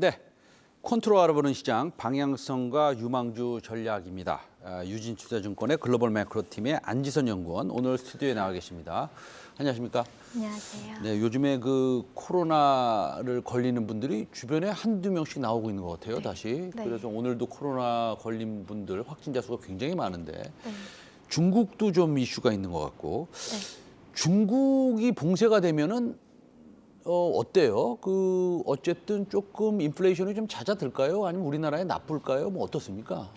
네, 컨트롤 알아보는 시장 방향성과 유망주 전략입니다. 유진투자증권의 글로벌 매크로팀의 안지선 연구원 오늘 스튜디오에 나와 계십니다. 안녕하십니까? 안녕하세요. 네, 요즘에 그 코로나를 걸리는 분들이 주변에 한두 명씩 나오고 있는 것 같아요, 다시. 네. 그래서 오늘도 코로나 걸린 분들 확진자 수가 굉장히 많은데 네. 중국도 좀 이슈가 있는 것 같고 네. 중국이 봉쇄가 되면은 어때요? 어쨌든 조금 인플레이션이 좀 잦아들까요? 아니면 우리나라에 나쁠까요? 뭐 어떻습니까?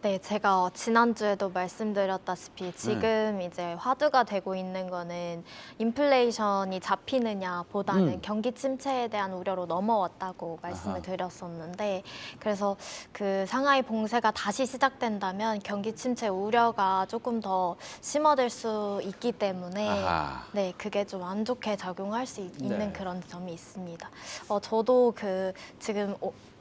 네, 제가 지난주에도 말씀드렸다시피 지금 이제 화두가 되고 있는 거는 인플레이션이 잡히느냐보다는 경기 침체에 대한 우려로 넘어왔다고 말씀을 아하. 드렸었는데, 그래서 그 상하이 봉쇄가 다시 시작된다면 경기 침체 우려가 조금 더 심화될 수 있기 때문에 아하. 네, 그게 좀 안 좋게 작용할 수 있는 네. 그런 점이 있습니다. 저도 지금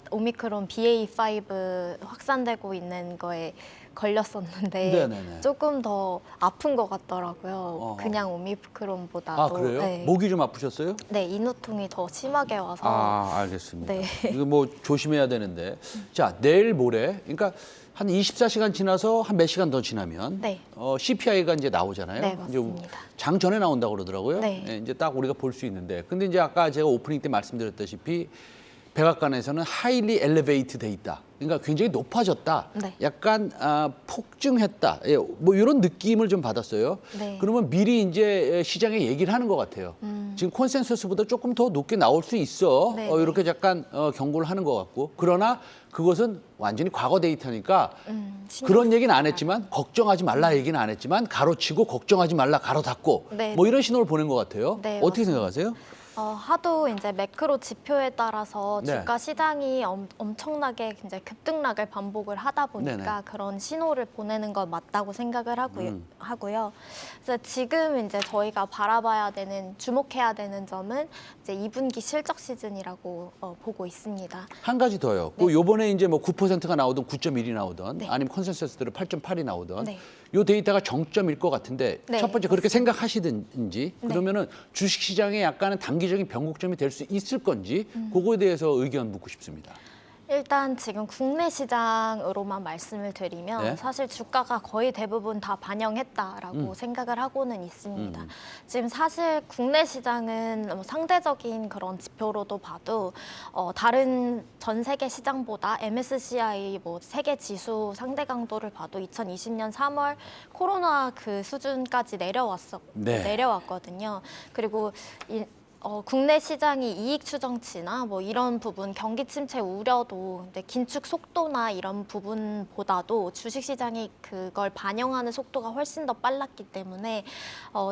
오미크론 BA.5 확산되고 있는 거에 걸렸었는데 네네네. 조금 더 아픈 것 같더라고요. 어허. 그냥 오미크론보다도. 아, 그래요? 네. 목이 좀 아프셨어요? 네, 인후통이 더 심하게 와서. 아, 알겠습니다. 네. 이거 뭐 조심해야 되는데. 자, 내일 모레, 그러니까 한 24시간 지나서 한 몇 시간 더 지나면 네. CPI가 이제 나오잖아요. 네, 이제 맞습니다. 장 전에 나온다고 그러더라고요. 네. 예, 이제 딱 우리가 볼 수 있는데. 근데 이제 아까 제가 오프닝 때 말씀드렸다시피 백악관에서는 highly elevate 돼 있다. 그러니까 굉장히 높아졌다. 네. 약간 폭증했다. 예, 뭐 이런 느낌을 좀 받았어요. 네. 그러면 미리 이제 시장에 얘기를 하는 것 같아요. 지금 컨센서스보다 조금 더 높게 나올 수 있어. 네, 이렇게 약간 경고를 하는 것 같고. 그러나 그것은 완전히 과거 데이터니까 그런 얘기는 안 했지만 걱정하지 말라 얘기는 안 했지만 가로치고 걱정하지 말라 가로 닫고 네. 뭐 이런 신호를 보내는 것 같아요. 네, 어떻게 맞습니다. 생각하세요? 하도 이제 매크로 지표에 따라서 네. 주가 시장이 엄청나게 굉장히 급등락을 반복을 하다 보니까 네네. 그런 신호를 보내는 건 맞다고 생각을 하고요. 그래서 지금 이제 저희가 바라봐야 되는, 주목해야 되는 점은 이제 2분기 실적 시즌이라고 보고 있습니다. 한 가지 더요. 네. 요번에 이제 뭐 9%가 나오든 9.1이 나오든 네. 아니면 컨센서스대로 8.8이 나오든 네. 요 데이터가 정점일 것 같은데 네, 첫 번째 그렇게 맞습니다. 생각하시든지 네. 그러면은 주식 시장에 약간은 단기적인 변곡점이 될 수 있을 건지 그거에 대해서 의견 묻고 싶습니다. 일단 지금 국내 시장으로만 말씀을 드리면 네. 사실 주가가 거의 대부분 다 반영했다라고 생각을 하고는 있습니다. 지금 사실 국내 시장은 뭐 상대적인 그런 지표로도 봐도 다른 전 세계 시장보다 MSCI 뭐 세계 지수 상대 강도를 봐도 2020년 3월 코로나 그 수준까지 네. 내려왔거든요. 그리고 국내 시장이 이익 추정치나 뭐 이런 부분, 경기 침체 우려도 근데 긴축 속도나 이런 부분보다도 주식 시장이 그걸 반영하는 속도가 훨씬 더 빨랐기 때문에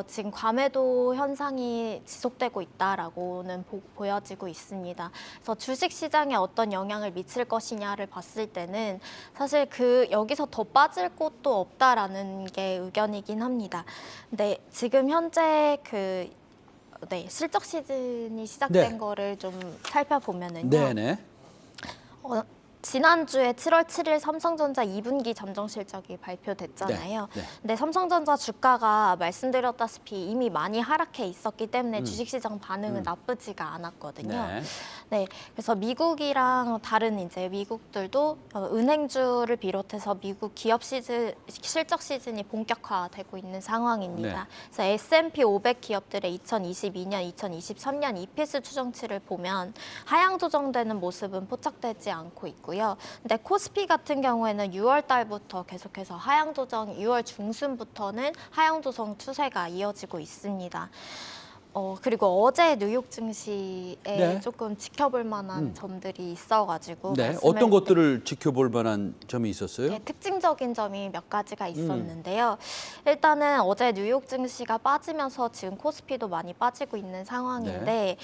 지금 과매도 현상이 지속되고 있다라고는 보여지고 있습니다. 그래서 주식 시장에 어떤 영향을 미칠 것이냐를 봤을 때는 사실 여기서 더 빠질 곳도 없다라는 게 의견이긴 합니다. 근데 지금 현재 네, 실적 시즌이 시작된 네. 거를 좀 살펴보면은요. 네네. 지난주에 7월 7일 삼성전자 2분기 잠정 실적이 발표됐잖아요. 네, 네. 근데 삼성전자 주가가 말씀드렸다시피 이미 많이 하락해 있었기 때문에 주식시장 반응은 나쁘지가 않았거든요. 네. 네, 그래서 미국이랑 다른 이제 미국들도 은행주를 비롯해서 미국 기업 실적 시즌이 본격화되고 있는 상황입니다. 네. 그래서 S&P 500 기업들의 2022년, 2023년 EPS 추정치를 보면 하향 조정되는 모습은 포착되지 않고 있고요. 근데 코스피 같은 경우에는 6월 달부터 계속해서 하향 조정, 6월 중순부터는 하향 조정 추세가 이어지고 있습니다. 그리고 어제 뉴욕 증시에 네. 조금 지켜볼 만한 점들이 있어가지고 네. 어떤 것들을 지켜볼 만한 점이 있었어요? 네, 특징적인 점이 몇 가지가 있었는데요. 일단은 어제 뉴욕 증시가 빠지면서 지금 코스피도 많이 빠지고 있는 상황인데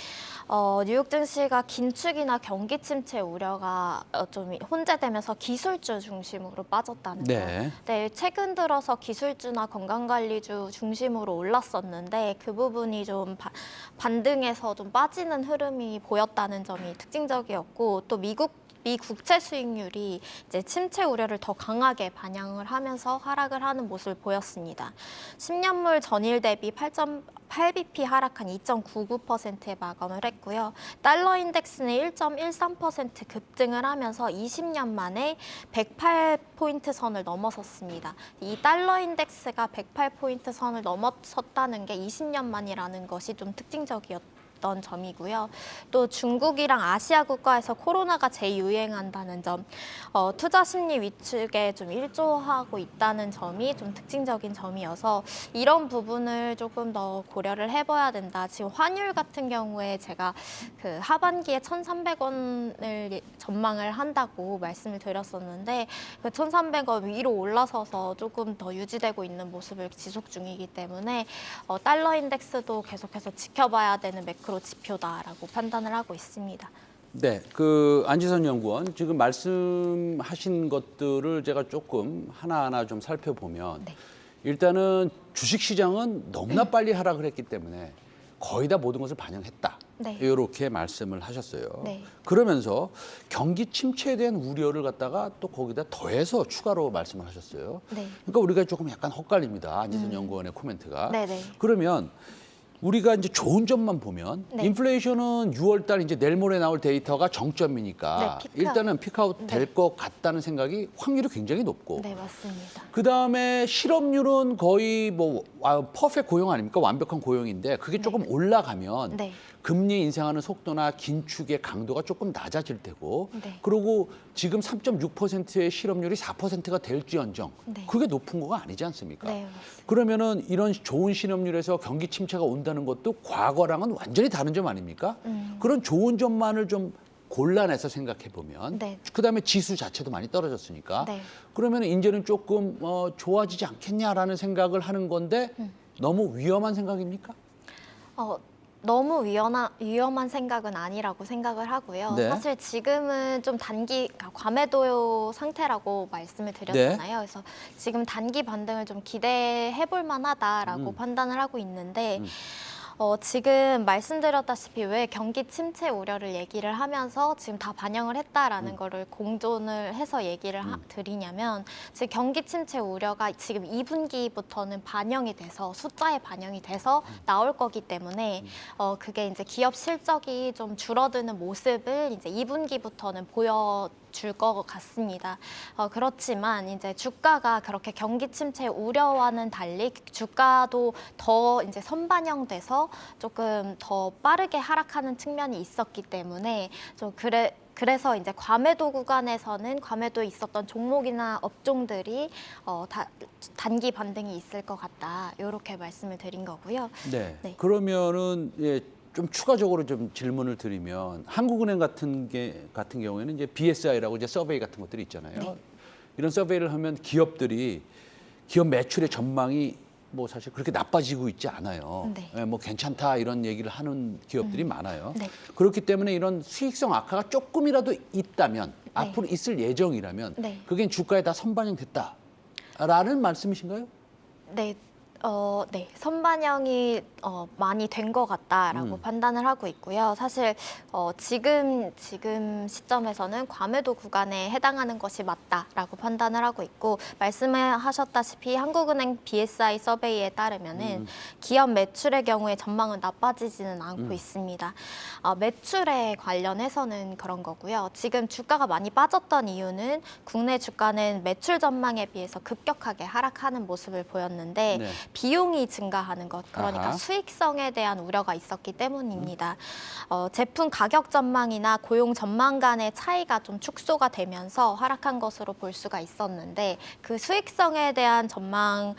뉴욕 증시가 긴축이나 경기 침체 우려가 좀 혼재되면서 기술주 중심으로 빠졌다는 거. 네. 네, 최근 들어서 기술주나 건강관리주 중심으로 올랐었는데 그 부분이 좀 반등해서 좀 빠지는 흐름이 보였다는 점이 특징적이었고 또 미국 미 국채 수익률이 이제 침체 우려를 더 강하게 반영을 하면서 하락을 하는 모습을 보였습니다. 10년물 전일 대비 8bp 하락한 2.99%에 마감을 했고요. 달러 인덱스는 1.13% 급등을 하면서 20년 만에 108포인트 선을 넘어섰습니다. 이 달러 인덱스가 108포인트 선을 넘어섰다는 게 20년 만이라는 것이 좀 특징적이었던 점이고요. 또 중국이랑 아시아 국가에서 코로나가 재유행한다는 점, 투자 심리 위축에 좀 일조하고 있다는 점이 좀 특징적인 점이어서 이런 부분을 조금 더 고려를 해봐야 된다. 지금 환율 같은 경우에 제가 그 하반기에 1,300원을 전망을 한다고 말씀을 드렸었는데 그 1,300원 위로 올라서서 조금 더 유지되고 있는 모습을 지속 중이기 때문에 달러 인덱스도 계속해서 지켜봐야 되는 매크로 지표다라고 판단을 하고 있습니다. 네, 그 안지선 연구원 지금 말씀하신 것들을 제가 조금 하나하나 좀 살펴보면 네. 일단은 주식시장은 너무나 빨리 하락을 했기 때문에 거의 다 모든 것을 반영했다. 네. 이렇게 말씀을 하셨어요. 네. 그러면서 경기 침체에 대한 우려를 갖다가 또 거기다 더해서 추가로 말씀을 하셨어요. 네. 그러니까 우리가 조금 약간 헛갈립니다. 안지선 연구원의 코멘트가. 네네. 그러면 우리가 이제 좋은 점만 보면 네. 인플레이션은 6월 달 이제 내일 모레 나올 데이터가 정점이니까 네, 일단은 피크아웃 네. 될 것 같다는 생각이 확률이 굉장히 높고 네, 맞습니다. 그다음에 실업률은 거의 뭐 퍼펙트 고용 아닙니까? 완벽한 고용인데 그게 조금 올라가면 네. 금리 인상하는 속도나 긴축의 강도가 조금 낮아질 테고 네. 그리고 지금 3.6%의 실업률이 4%가 될지언정 네. 그게 높은 거가 아니지 않습니까? 네, 맞습니다. 그러면은 이런 좋은 실업률에서 경기 침체가 온다는 것도 과거랑은 완전히 다른 점 아닙니까? 그런 좋은 점만을 좀 골라내서 생각해 보면 네. 그다음에 지수 자체도 많이 떨어졌으니까 네. 그러면 이제는 조금 좋아지지 않겠냐라는 생각을 하는 건데 너무 위험한 생각입니까? 너무 위험한 생각은 아니라고 생각을 하고요. 네. 사실 지금은 좀 그러니까 과매도 상태라고 말씀을 드렸잖아요. 그래서 지금 단기 반등을 좀 기대해 볼 만하다라고 판단을 하고 있는데 지금 말씀드렸다시피 왜 경기 침체 우려를 얘기를 하면서 지금 다 반영을 했다라는 거를 공존을 해서 얘기를 드리냐면 지금 경기 침체 우려가 지금 2분기부터는 반영이 돼서 숫자에 반영이 돼서 나올 거기 때문에 그게 이제 기업 실적이 좀 줄어드는 모습을 이제 2분기부터는 줄 것 같습니다. 그렇지만 이제 주가가 그렇게 경기 침체 우려와는 달리 주가도 더 이제 선반영돼서 조금 더 빠르게 하락하는 측면이 있었기 때문에 좀 그래서 이제 과매도 구간에서는 과매도에 있었던 종목이나 업종들이 단기 반등이 있을 것 같다. 이렇게 말씀을 드린 거고요. 네. 네. 그러면은 좀 추가적으로 좀 질문을 드리면 한국은행 같은 경우에는 이제 BSI라고 이제 서베이 같은 것들이 있잖아요. 네. 이런 서베이를 하면 기업 매출의 전망이 뭐 사실 그렇게 나빠지고 있지 않아요. 네. 뭐 괜찮다 이런 얘기를 하는 기업들이 많아요. 네. 그렇기 때문에 이런 수익성 악화가 조금이라도 있다면 앞으로 있을 예정이라면 네. 그게 주가에 다 선반영됐다라는 말씀이신가요? 네. 네, 선반영이 많이 된 것 같다라고 판단을 하고 있고요. 사실 지금 시점에서는 과매도 구간에 해당하는 것이 맞다라고 판단을 하고 있고 말씀하셨다시피 한국은행 BSI 서베이에 따르면은 기업 매출의 경우에 전망은 나빠지지는 않고 있습니다. 매출에 관련해서는 그런 거고요. 지금 주가가 많이 빠졌던 이유는 국내 주가는 매출 전망에 비해서 급격하게 하락하는 모습을 보였는데 네. 비용이 증가하는 것, 그러니까 아하. 수익성에 대한 우려가 있었기 때문입니다. 제품 가격 전망이나 고용 전망 간의 차이가 좀 축소가 되면서 하락한 것으로 볼 수가 있었는데 그 수익성에 대한 전망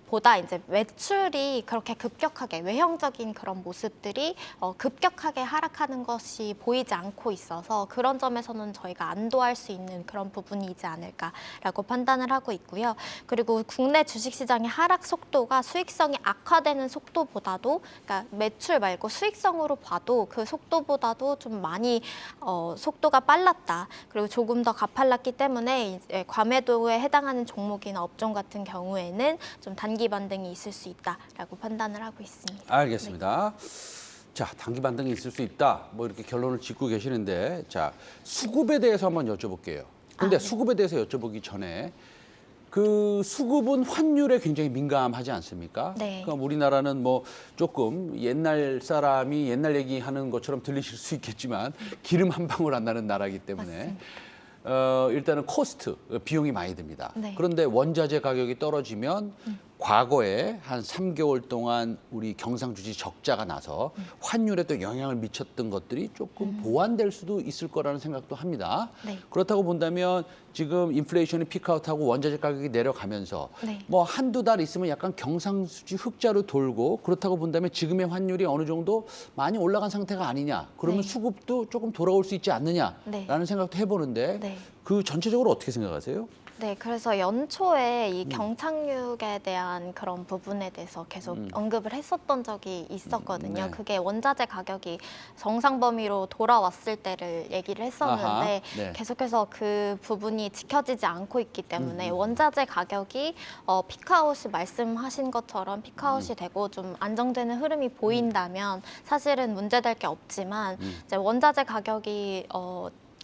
보다 이제 매출이 그렇게 급격하게 외형적인 그런 모습들이 급격하게 하락하는 것이 보이지 않고 있어서 그런 점에서는 저희가 안도할 수 있는 그런 부분이지 않을까라고 판단을 하고 있고요. 그리고 국내 주식시장의 하락 속도가 수익성이 악화되는 속도보다도 그러니까 매출 말고 수익성으로 봐도 그 속도보다도 좀 많이 속도가 빨랐다. 그리고 조금 더 가팔랐기 때문에 이제 과매도에 해당하는 종목이나 업종 같은 경우에는 좀 단기 반등이 있을 수 있다라고 판단을 하고 있습니다. 알겠습니다. 자, 단기 반등이 있을 수 있다. 뭐 이렇게 결론을 짓고 계시는데, 자, 수급에 대해서 한번 여쭤볼게요. 근데 네. 수급에 대해서 여쭤보기 전에 그 수급은 환율에 굉장히 민감하지 않습니까? 네. 그러니까 우리나라는 뭐 조금 옛날 사람이 옛날 얘기하는 것처럼 들리실 수 있겠지만 기름 한 방울 안 나는 나라이기 때문에 맞습니다. 일단은 코스트, 비용이 많이 듭니다. 네. 그런데 원자재 가격이 떨어지면 과거에 한 3개월 동안 우리 경상주지 적자가 나서 환율에 또 영향을 미쳤던 것들이 조금 보완될 수도 있을 거라는 생각도 합니다. 네. 그렇다고 본다면 지금 인플레이션이 피크아웃하고 원자재 가격이 내려가면서 네. 뭐 한두 달 있으면 약간 경상수지 흑자로 돌고 그렇다고 본다면 지금의 환율이 어느 정도 많이 올라간 상태가 아니냐. 그러면 네. 수급도 조금 돌아올 수 있지 않느냐라는 네. 생각도 해보는데 네. 그 전체적으로 어떻게 생각하세요? 네, 그래서 연초에 이 경착륙에 대한 그런 부분에 대해서 계속 언급을 했었던 적이 있었거든요. 네. 그게 원자재 가격이 정상 범위로 돌아왔을 때를 얘기를 했었는데 아하, 네. 계속해서 그 부분이 지켜지지 않고 있기 때문에 원자재 가격이 피크아웃이 말씀하신 것처럼 피크아웃이 되고 좀 안정되는 흐름이 보인다면 사실은 문제될 게 없지만 이제 원자재 가격이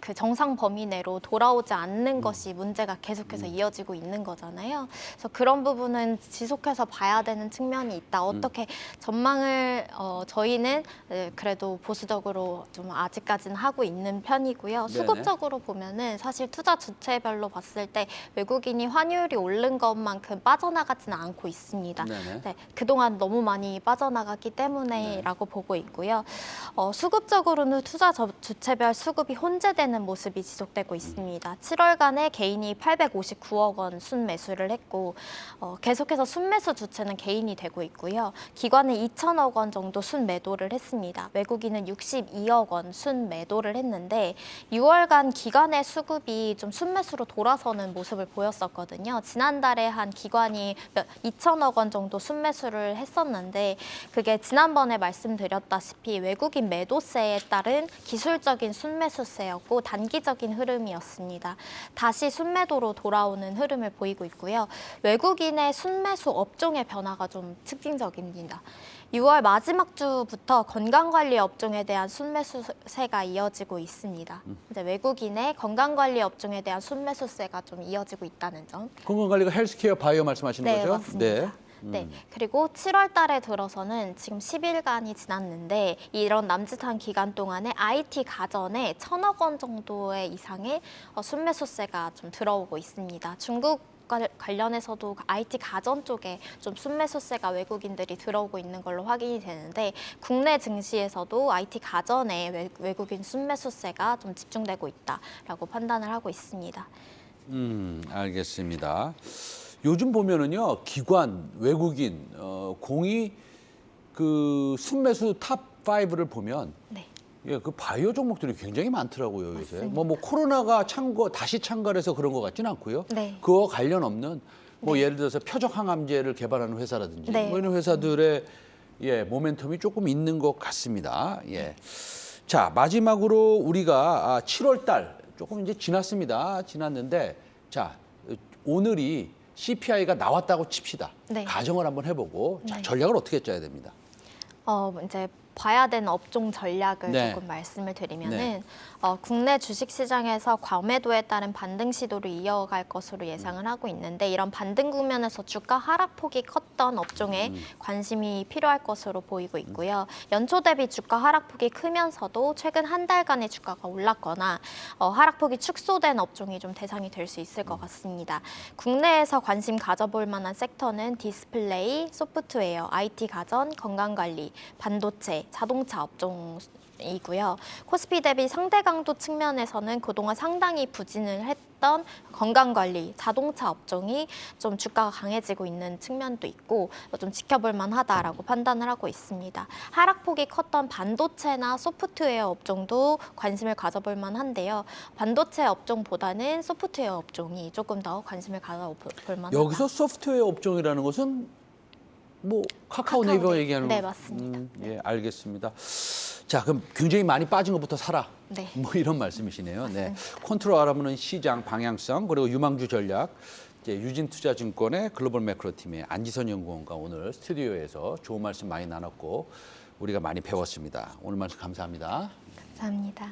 그 정상 범위 내로 돌아오지 않는 것이 문제가 계속해서 이어지고 있는 거잖아요. 그래서 그런 부분은 지속해서 봐야 되는 측면이 있다. 어떻게 전망을 저희는 그래도 보수적으로 좀 아직까지는 하고 있는 편이고요. 네네. 수급적으로 보면은 사실 투자 주체별로 봤을 때 외국인이 환율이 오른 것만큼 빠져나가지는 않고 있습니다. 네네. 네, 그동안 너무 많이 빠져나갔기 때문에라고 보고 있고요. 수급적으로는 투자 주체별 수급이 혼재되는 모습이 지속되고 있습니다. 7월간에 개인이 859억 원 순매수를 했고 계속해서 순매수 주체는 개인이 되고 있고요. 기관은 2천억 원 정도 순매도를 했습니다. 외국인은 62억 원 순매도를 했는데 6월간 기관의 수급이 좀 순매수로 돌아서는 모습을 보였었거든요. 지난달에 한 기관이 2천억 원 정도 순매수를 했었는데 그게 지난번에 말씀드렸다시피 외국인 매도세에 따른 기술적인 순매수세였고 단기적인 흐름이었습니다. 다시 순매도로 돌아오는 흐름을 보이고 있고요. 외국인의 순매수 업종의 변화가 좀 특징적입니다. 6월 마지막 주부터 건강관리 업종에 대한 순매수세가 이어지고 있습니다. 이제 외국인의 건강관리 업종에 대한 순매수세가 좀 이어지고 있다는 점. 건강관리가 헬스케어 바이오 말씀하시는 네, 거죠? 맞습니다. 네, 그리고 7월 달에 들어서는 지금 10일간이 지났는데 이런 남짓한 기간 동안에 IT 가전에 1,000억 원 정도의 이상의 순매수세가 좀 들어오고 있습니다. 중국 관련해서도 IT 가전 쪽에 좀 순매수세가 외국인들이 들어오고 있는 걸로 확인이 되는데 국내 증시에서도 IT 가전에 외국인 순매수세가 좀 집중되고 있다라고 판단을 하고 있습니다. 알겠습니다. 요즘 보면은요, 기관, 외국인, 공이 그 순매수 탑5를 보면 네. 예, 그 바이오 종목들이 굉장히 많더라고요, 요새. 맞습니다. 뭐 코로나가 다시 창궐해서 그런 것 같지는 않고요. 네. 그와 관련 없는 뭐 예를 들어서 표적 항암제를 개발하는 회사라든지 네. 뭐 이런 회사들의 모멘텀이 조금 있는 것 같습니다. 예. 자, 마지막으로 우리가 7월 달 조금 이제 지났는데 자, 오늘이 CPI가 나왔다고 칩시다. 네. 가정을 한번 해보고 자, 네. 전략을 어떻게 짜야 됩니다. 이제 봐야 되는 업종 전략을 네. 조금 말씀을 드리면은 네. 국내 주식시장에서 과매도에 따른 반등 시도를 이어갈 것으로 예상을 하고 있는데 이런 반등 국면에서 주가 하락폭이 컸던 업종에 관심이 필요할 것으로 보이고 있고요. 연초 대비 주가 하락폭이 크면서도 최근 한 달간의 주가가 올랐거나 하락폭이 축소된 업종이 좀 대상이 될 수 있을 것 같습니다. 국내에서 관심 가져볼 만한 섹터는 디스플레이, 소프트웨어, IT 가전, 건강관리, 반도체, 자동차 업종이고요. 코스피 대비 상대 강도 측면에서는 그동안 상당히 부진을 했던 건강관리, 자동차 업종이 좀 주가가 강해지고 있는 측면도 있고 좀 지켜볼 만하다라고 판단을 하고 있습니다. 하락폭이 컸던 반도체나 소프트웨어 업종도 관심을 가져볼 만한데요. 반도체 업종보다는 소프트웨어 업종이 조금 더 관심을 가져볼 만하다. 여기서 소프트웨어 업종이라는 것은 뭐 카카오 네이버 카카오 얘기하는 네, 거. 맞습니다. 예, 알겠습니다. 자, 그럼 굉장히 많이 빠진 것부터 사라. 네. 뭐 이런 말씀이시네요. 네. 컨트롤 알아보는 시장 방향성 그리고 유망주 전략. 이제 유진투자증권의 글로벌 매크로 팀의 안지선 연구원과 오늘 스튜디오에서 좋은 말씀 많이 나눴고 우리가 많이 배웠습니다. 오늘 말씀 감사합니다. 감사합니다.